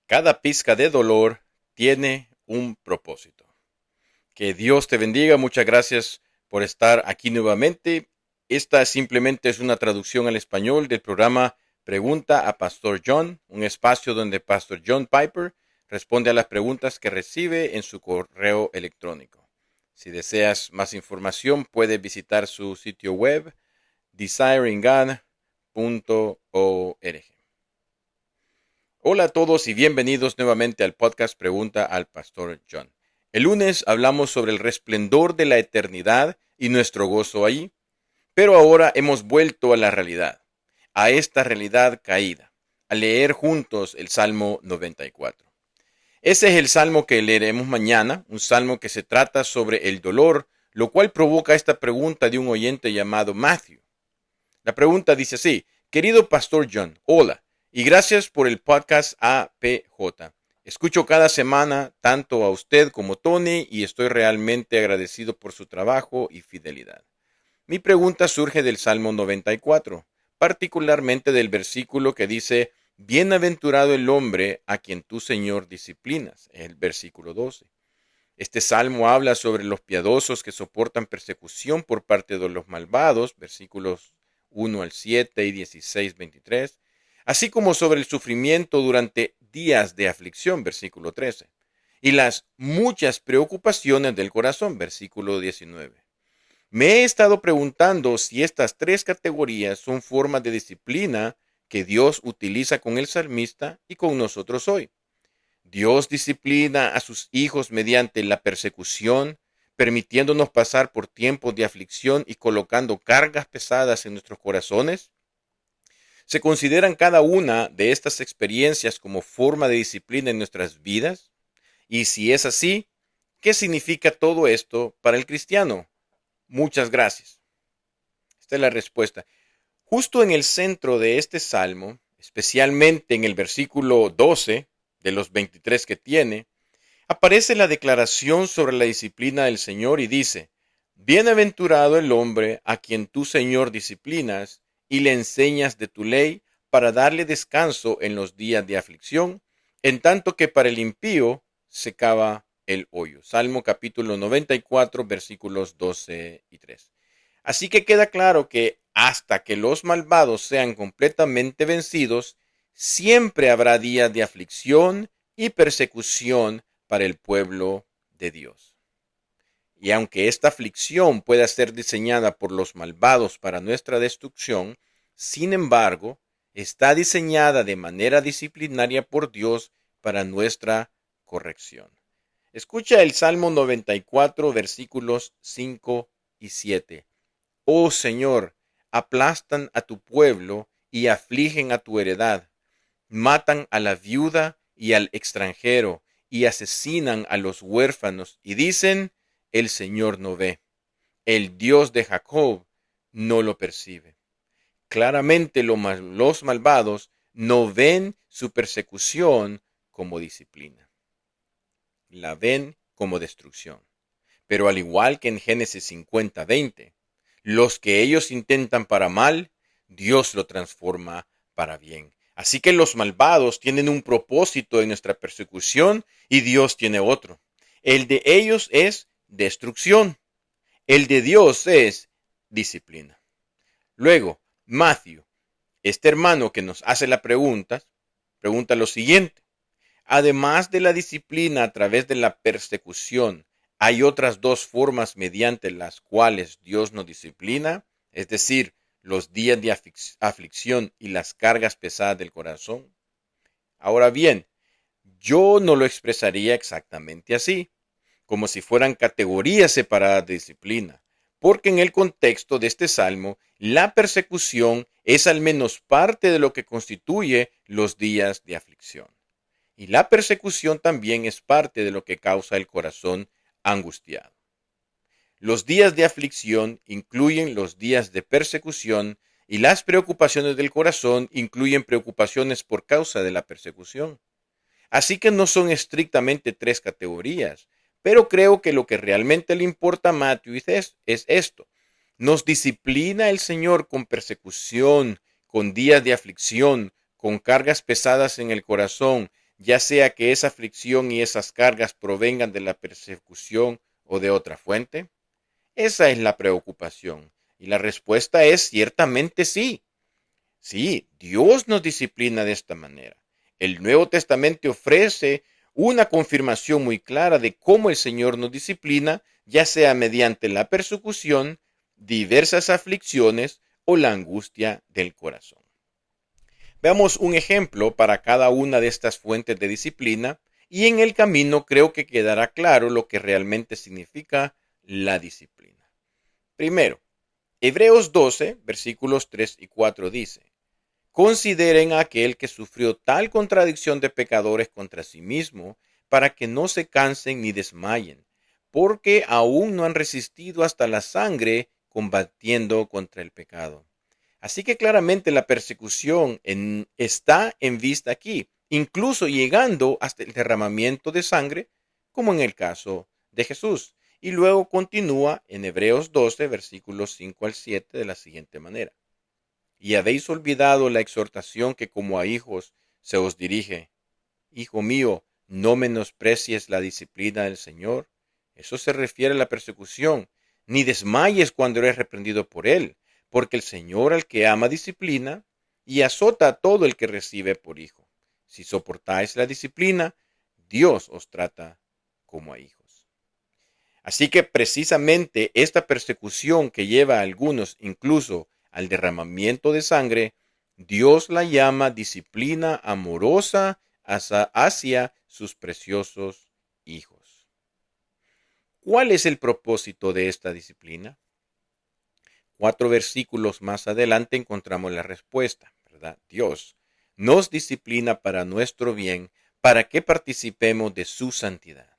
Cada pizca de dolor tiene un propósito. Que Dios te bendiga. Muchas gracias por estar aquí nuevamente. Esta simplemente es una traducción al español del programa Pregunta a Pastor John, un espacio donde Pastor John Piper responde a las preguntas que recibe en su correo electrónico. Si deseas más información, puedes visitar su sitio web desiringgod.org. Hola a todos y bienvenidos nuevamente al podcast Pregunta al Pastor John. El lunes hablamos sobre el resplendor de la eternidad y nuestro gozo ahí, pero ahora hemos vuelto a la realidad, a esta realidad caída, a leer juntos el Salmo 94. Ese es el salmo que leeremos mañana, un salmo que se trata sobre el dolor, lo cual provoca esta pregunta de un oyente llamado Matthew. La pregunta dice así: querido Pastor John, hola, y gracias por el podcast APJ. Escucho cada semana tanto a usted como Tony y estoy realmente agradecido por su trabajo y fidelidad. Mi pregunta surge del Salmo 94, particularmente del versículo que dice: bienaventurado el hombre a quien tú, Señor, disciplinas, es el versículo 12. Este salmo habla sobre los piadosos que soportan persecución por parte de los malvados, versículos 1 al 7 y 16, 23, así como sobre el sufrimiento durante días de aflicción, versículo 13, y las muchas preocupaciones del corazón, versículo 19. Me he estado preguntando si estas tres categorías son formas de disciplina que Dios utiliza con el salmista y con nosotros hoy. Dios disciplina a sus hijos mediante la persecución, permitiéndonos pasar por tiempos de aflicción y colocando cargas pesadas en nuestros corazones. ¿Se consideran cada una de estas experiencias como forma de disciplina en nuestras vidas? Y si es así, ¿qué significa todo esto para el cristiano? Muchas gracias. Esta es la respuesta. Justo en el centro de este salmo, especialmente en el versículo 12 de los 23 que tiene, aparece la declaración sobre la disciplina del Señor y dice: bienaventurado el hombre a quien tú, Señor, disciplinas y le enseñas de tu ley para darle descanso en los días de aflicción, en tanto que para el impío se cava el hoyo. Salmo capítulo 94, versículos 12 y 3. Así que queda claro que hasta que los malvados sean completamente vencidos, siempre habrá días de aflicción y persecución para el pueblo de Dios. Y aunque esta aflicción pueda ser diseñada por los malvados para nuestra destrucción, sin embargo, está diseñada de manera disciplinaria por Dios para nuestra corrección. Escucha el Salmo 94, versículos 5 y 7. Oh Señor, aplastan a tu pueblo y afligen a tu heredad. Matan a la viuda y al extranjero y asesinan a los huérfanos y dicen: el Señor no ve. El Dios de Jacob no lo percibe. Claramente los malvados no ven su persecución como disciplina. La ven como destrucción. Pero al igual que en Génesis 50:20, los que ellos intentan para mal, Dios lo transforma para bien. Así que los malvados tienen un propósito en nuestra persecución y Dios tiene otro. El de ellos es destrucción. El de Dios es disciplina. Luego, Matthew, este hermano que nos hace la pregunta lo siguiente: además de la disciplina a través de la persecución, ¿hay otras dos formas mediante las cuales Dios nos disciplina? Es decir, los días de aflicción y las cargas pesadas del corazón. Ahora bien, yo no lo expresaría exactamente así, como si fueran categorías separadas de disciplina, porque en el contexto de este salmo, la persecución es al menos parte de lo que constituye los días de aflicción. Y la persecución también es parte de lo que causa el corazón angustiado. Los días de aflicción incluyen los días de persecución y las preocupaciones del corazón incluyen preocupaciones por causa de la persecución. Así que no son estrictamente tres categorías, pero creo que lo que realmente le importa a Matthew es esto. Nos disciplina el Señor con persecución, con días de aflicción, con cargas pesadas en el corazón, ya sea que esa aflicción y esas cargas provengan de la persecución o de otra fuente? Esa es la preocupación. Y la respuesta es ciertamente sí. Sí, Dios nos disciplina de esta manera. El Nuevo Testamento ofrece una confirmación muy clara de cómo el Señor nos disciplina, ya sea mediante la persecución, diversas aflicciones o la angustia del corazón. Veamos un ejemplo para cada una de estas fuentes de disciplina y en el camino creo que quedará claro lo que realmente significa la disciplina. Primero, Hebreos 12, versículos 3 y 4 dice: Consideren a aquel que sufrió tal contradicción de pecadores contra sí mismo, para que no se cansen ni desmayen, porque aún no han resistido hasta la sangre combatiendo contra el pecado. Así que claramente la persecución está en vista aquí, incluso llegando hasta el derramamiento de sangre, como en el caso de Jesús. Y luego continúa en Hebreos 12, versículos 5 al 7 de la siguiente manera: Y habéis olvidado la exhortación que como a hijos se os dirige. Hijo mío, no menosprecies la disciplina del Señor. Eso se refiere a la persecución. Ni desmayes cuando eres reprendido por él, porque el Señor al que ama disciplina y azota a todo el que recibe por hijo. Si soportáis la disciplina, Dios os trata como a hijos. Así que precisamente esta persecución que lleva a algunos incluso al derramamiento de sangre, Dios la llama disciplina amorosa hacia sus preciosos hijos. ¿Cuál es el propósito de esta disciplina? 4 versículos más adelante encontramos la respuesta, ¿verdad? Dios nos disciplina para nuestro bien, para que participemos de su santidad.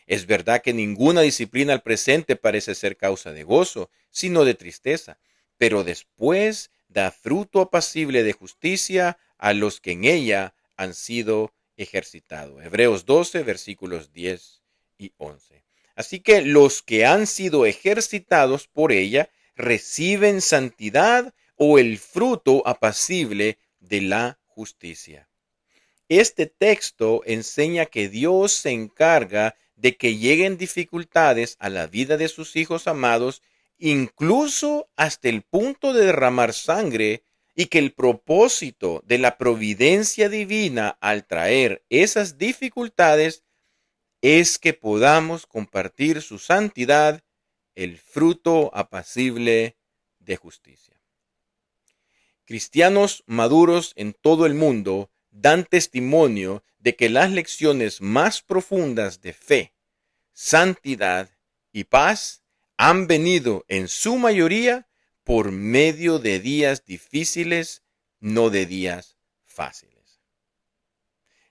Es verdad que ninguna disciplina al presente parece ser causa de gozo, sino de tristeza, pero después da fruto apacible de justicia a los que en ella han sido ejercitados. Hebreos 12, versículos 10 y 11. Así que los que han sido ejercitados por ella reciben santidad o el fruto apacible de la justicia. Este texto enseña que Dios se encarga de que lleguen dificultades a la vida de sus hijos amados, incluso hasta el punto de derramar sangre, y que el propósito de la providencia divina al traer esas dificultades es que podamos compartir su santidad, el fruto apacible de justicia. Cristianos maduros en todo el mundo dan testimonio de que las lecciones más profundas de fe, santidad y paz han venido en su mayoría por medio de días difíciles, no de días fáciles.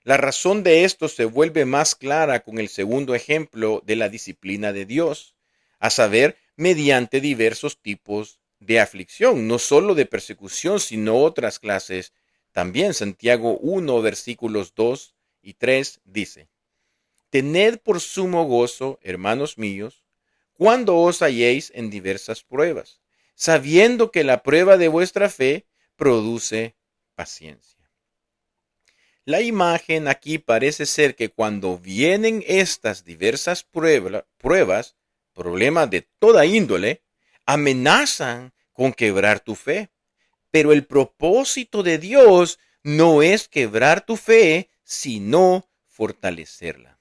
La razón de esto se vuelve más clara con el segundo ejemplo de la disciplina de Dios, a saber, mediante diversos tipos de aflicción, no solo de persecución, sino otras clases. También Santiago 1, versículos 2 y 3 dice: Tened por sumo gozo, hermanos míos, cuando os halléis en diversas pruebas, sabiendo que la prueba de vuestra fe produce paciencia. La imagen aquí parece ser que cuando vienen estas diversas pruebas, problemas de toda índole, amenazan con quebrar tu fe. Pero el propósito de Dios no es quebrar tu fe, sino fortalecerla.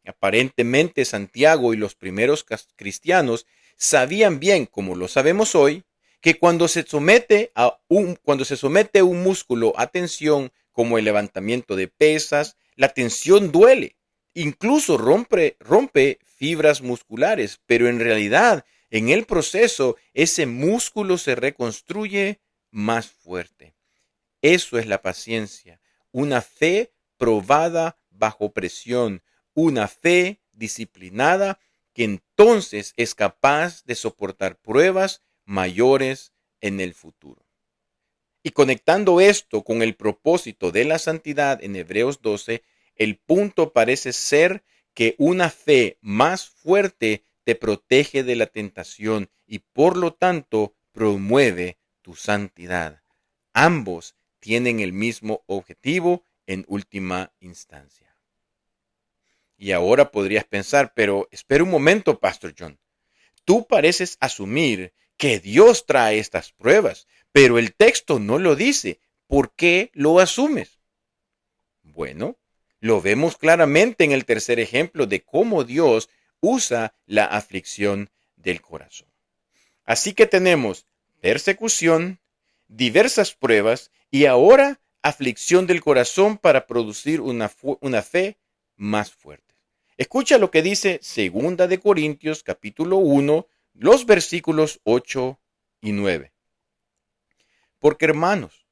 Aparentemente Santiago y los primeros cristianos sabían bien, como lo sabemos hoy, que cuando se somete un músculo a tensión, como el levantamiento de pesas, la tensión duele, incluso rompe fibras musculares, pero en realidad en el proceso ese músculo se reconstruye más fuerte. Eso es la paciencia, una fe probada bajo presión, una fe disciplinada que entonces es capaz de soportar pruebas mayores en el futuro. Y conectando esto con el propósito de la santidad en Hebreos 12, el punto parece ser que una fe más fuerte te protege de la tentación y por lo tanto promueve tu santidad. Ambos tienen el mismo objetivo en última instancia. Y ahora podrías pensar, pero espera un momento, Pastor John. Tú pareces asumir que Dios trae estas pruebas, pero el texto no lo dice. ¿Por qué lo asumes? Bueno, lo vemos claramente en el tercer ejemplo de cómo Dios usa la aflicción del corazón. Así que tenemos persecución, diversas pruebas y ahora aflicción del corazón para producir una fe más fuerte. Escucha lo que dice 2 de Corintios capítulo 1, los versículos 8 y 9. Porque hermanos,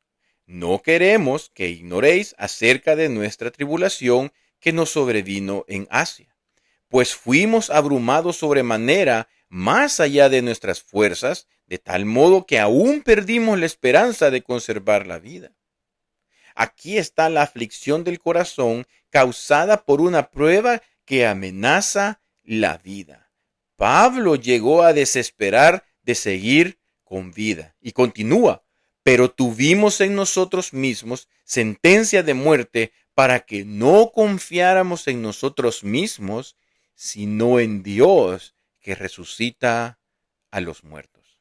no queremos que ignoréis acerca de nuestra tribulación que nos sobrevino en Asia, pues fuimos abrumados sobremanera más allá de nuestras fuerzas, de tal modo que aún perdimos la esperanza de conservar la vida. Aquí está la aflicción del corazón causada por una prueba que amenaza la vida. Pablo llegó a desesperar de seguir con vida y continúa, pero tuvimos en nosotros mismos sentencia de muerte para que no confiáramos en nosotros mismos, sino en Dios que resucita a los muertos.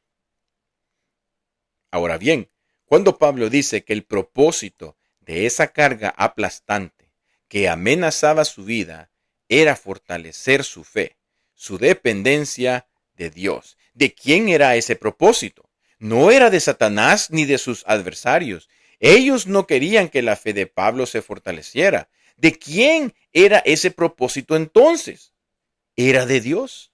Ahora bien, cuando Pablo dice que el propósito de esa carga aplastante que amenazaba su vida era fortalecer su fe, su dependencia de Dios. ¿De quién era ese propósito? No era de Satanás ni de sus adversarios. Ellos no querían que la fe de Pablo se fortaleciera. ¿De quién era ese propósito entonces? Era de Dios.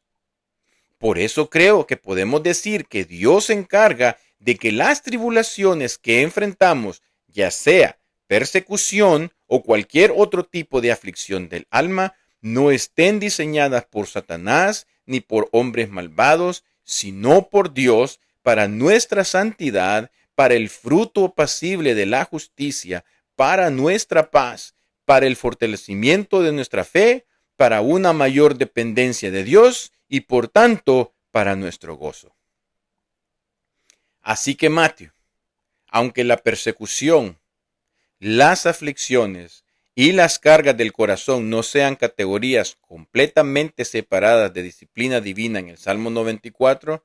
Por eso creo que podemos decir que Dios se encarga de que las tribulaciones que enfrentamos, ya sea persecución o cualquier otro tipo de aflicción del alma, no estén diseñadas por Satanás ni por hombres malvados, sino por Dios para nuestra santidad, para el fruto apacible de la justicia, para nuestra paz, para el fortalecimiento de nuestra fe, para una mayor dependencia de Dios y por tanto para nuestro gozo. Así que Mateo, aunque la persecución, las aflicciones y las cargas del corazón no sean categorías completamente separadas de disciplina divina en el Salmo 94,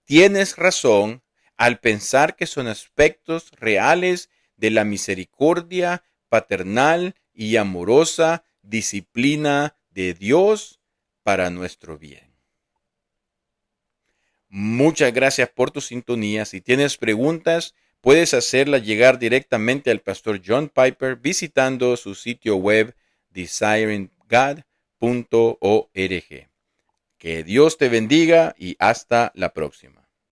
tienes razón al pensar que son aspectos reales de la misericordia paternal y amorosa disciplina de Dios para nuestro bien. Muchas gracias por tu sintonía. Si tienes preguntas, puedes hacerlas llegar directamente al pastor John Piper visitando su sitio web desiringgod.org. Que Dios te bendiga y hasta la próxima.